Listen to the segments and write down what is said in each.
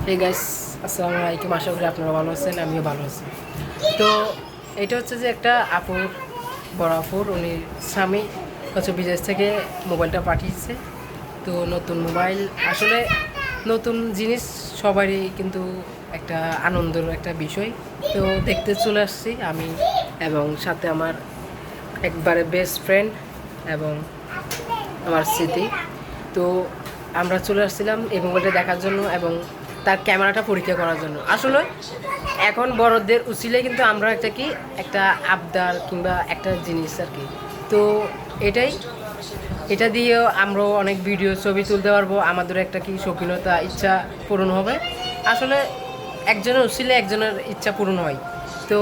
Hey guys, আসসালামু আলাইকুম। আশা করি আপনারা ভালো আছেন, আমিও ভালো আছি। তো এটা হচ্ছে যে একটা আপুর, বড় আপুর, উনি স্বামী হচ্ছে বিদেশ থেকে মোবাইলটা পাঠিয়েছে। তো নতুন মোবাইল, আসলে নতুন জিনিস সবারই কিন্তু একটা আনন্দের একটা বিষয়। তো দেখতে চলে আসছি আমি এবং সাথে আমার একবারে বেস্ট ফ্রেন্ড এবং আমার স্মৃতি। তো আমরা চলে আসছিলাম এই মোবাইলটা দেখার জন্য এবং তার ক্যামেরাটা পরীক্ষা করার জন্য। আসলে এখন বড়দের উচিলে কিন্তু আমরা একটা আবদার কিংবা একটা জিনিস আর কি। তো এটাই, এটা দিয়েও আমরাও অনেক ভিডিও ছবি তুলতে পারবো, আমাদের একটা কি শৌখিনতা ইচ্ছা পূরণ হবে। আসলে একজনের উচিলে একজনের ইচ্ছা পূরণ হয়। তো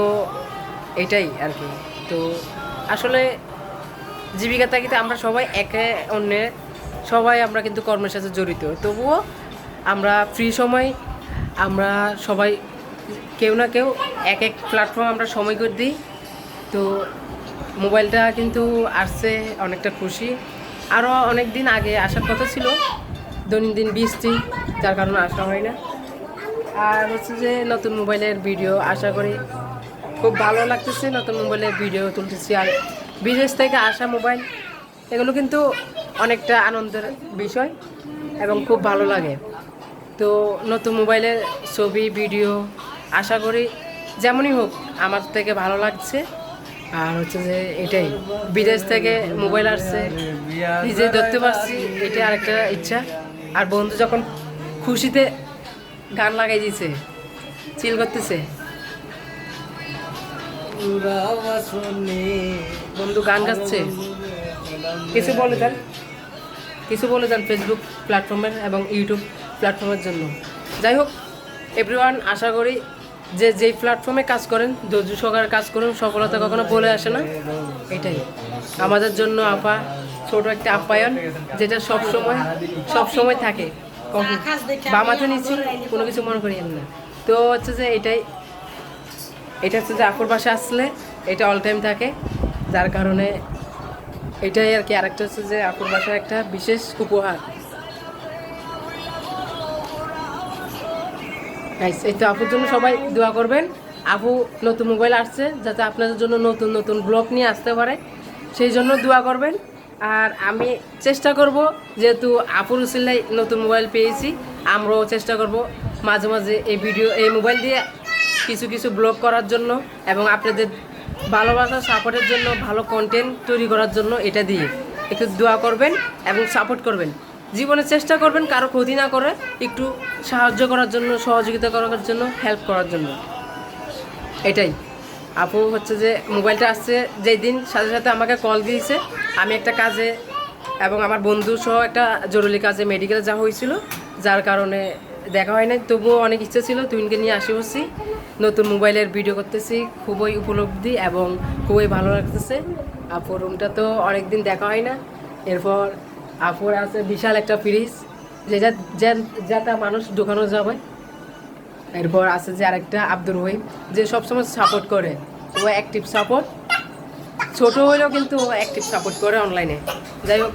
এটাই আর কি। তো আসলে জীবিকা তাগিদে আমরা সবাই একে অন্যের, সবাই আমরা কিন্তু কর্মের সাথে জড়িত। তবুও আমরা ফ্রি সময় আমরা সবাই কেউ না কেউ এক এক প্ল্যাটফর্ম আমরা সময় করে দিই। তো মোবাইলটা কিন্তু আসছে, অনেকটা খুশি। আরও অনেক দিন আগে আসার কথা ছিল, দৈনন্দিন বৃষ্টি যার কারণে আসা হয় না। আর হচ্ছে যে নতুন মোবাইলের ভিডিও আশা করি খুব ভালো লাগতেছে, নতুন মোবাইলের ভিডিও তুলতেছি। আর বিদেশ থেকে আসা মোবাইল, এগুলো কিন্তু অনেকটা আনন্দের বিষয় এবং খুব ভালো লাগে। তো নতুন মোবাইলের ছবি ভিডিও আশা করি যেমনই হোক আমার থেকে ভালো লাগছে। আর হচ্ছে যে এটাই, বিদেশ থেকে মোবাইল আসছে, নিজে ধরতে পারছি, এটাই আরেকটা ইচ্ছা। আর বন্ধু যখন খুশিতে গান লাগাই দিয়েছে, চিল করতেছে, বন্ধু গান গাচ্ছে। কিছু বলে দেন, কিছু বলে দেন ফেসবুক প্ল্যাটফর্মের এবং ইউটিউব প্ল্যাটফর্মের জন্য। যাই হোক এভরিওয়ান, আশা করি যে যেই প্ল্যাটফর্মে কাজ করেন ধৈর্য সহকারে কাজ করুন, সফলতা কখনো বলে আসে না। এটাই আমাদের জন্য আপা ছোট একটা আপ্যায়ন, যেটা সব সময় থাকে। বামাতে নিচ্ছি, কোনো কিছু মনে করি না। তো হচ্ছে যে এটা হচ্ছে যে আপুর বাসা আসলে এটা অল টাইম থাকে, যার কারণে এটাই আর কি। আরেকটা হচ্ছে যে আপুর বাসার একটা বিশেষ উপহার। এই তো আপুর জন্য সবাই দোয়া করবেন। আপু নতুন মোবাইল আসছে, যাতে আপনাদের জন্য নতুন নতুন ব্লগ নিয়ে আসতে পারে, সেই জন্য দোয়া করবেন। আর আমি চেষ্টা করব, যেহেতু আপুর উসিলায় নতুন মোবাইল পেয়েছি, আমরাও চেষ্টা করব মাঝে মাঝে এই মোবাইল দিয়ে কিছু কিছু ব্লগ করার জন্য এবং আপনাদের ভালোবাসা সাপোর্টের জন্য, ভালো কন্টেন্ট তৈরি করার জন্য। এটা দিয়ে একটু দোয়া করবেন এবং সাপোর্ট করবেন, জীবনে চেষ্টা করবেন কারো ক্ষতি না করে একটু সাহায্য করার জন্য, সহযোগিতা করার জন্য, হেল্প করার জন্য। এটাই আপু হচ্ছে যে মোবাইলটা আসছে যেই দিন, সাথে সাথে আমাকে কল দিয়েছে। আমি একটা কাজে এবং আমার বন্ধু সহ একটা জরুরি কাজে মেডিকেলে যাওয়া হয়েছিল, যার কারণে দেখা হয় নাই। তবুও অনেক ইচ্ছে ছিল তুমিকে নিয়ে আসি বসছি, নতুন মোবাইলের ভিডিও করতেছি, খুবই উপলব্ধি এবং খুবই ভালো লাগতেছে। আপুর রুমটা তো অনেক দিন দেখা হয় না। এরপর আপুর আছে বিশাল একটা ফ্রিজ, যেটা যেটা মানুষ ঢোকানো যাবে। এরপর আছে যে আরেকটা আব্দুর রহিম, যে সবসময় সাপোর্ট করে, ও অ্যাক্টিভ সাপোর্ট, ছোট হলেও কিন্তু ও অ্যাক্টিভ সাপোর্ট করে অনলাইনে। যাই হোক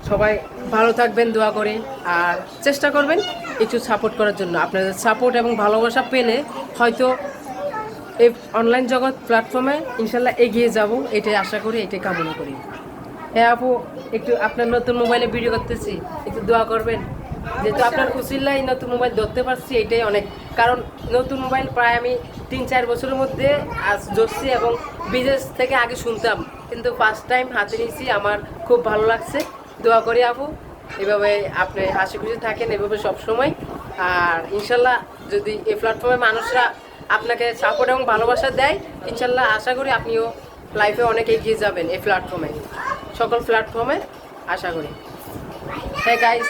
সবাই ভালো থাকবেন দোয়া করে, আর চেষ্টা করবেন একটু সাপোর্ট করার জন্য। আপনাদের সাপোর্ট এবং ভালোবাসা পেলে হয়তো এই অনলাইন জগৎ প্ল্যাটফর্মে ইনশাল্লাহ এগিয়ে যাব, এটাই আশা করি, এটাই কামনা করি। হ্যাঁ আপু, একটু আপনার নতুন মোবাইলে ভিডিও করতেছি, একটু দোয়া করবেন। যেহেতু আপনার উসিলায় নতুন মোবাইল ধরতে পারছি, এটাই অনেক। কারণ নতুন মোবাইল প্রায় আমি 3-4 বছরের মধ্যে আজ ধরছি এবং বিদেশ থেকে আগে শুনতাম, কিন্তু ফার্স্ট টাইম হাতে নিয়েছি, আমার খুব ভালো লাগছে। দোয়া করি আপু এভাবে আপনি হাসি খুশি থাকেন এভাবে সব সময়। আর ইনশাল্লাহ যদি এই প্ল্যাটফর্মে মানুষরা আপনাকে সাপোর্ট এবং ভালোবাসা দেয়, ইনশাল্লাহ আশা করি আপনিও লাইফে অনেক এগিয়ে যাবেন এই প্ল্যাটফর্মে, সকল প্ল্যাটফর্মে আশা করি। হ্যাঁ গাইস,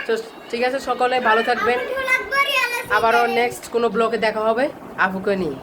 তো ঠিক আছে, সকলে ভালো থাকবেন। আবারও নেক্সট কোনো ব্লগে দেখা হবে আপুকে নিয়ে।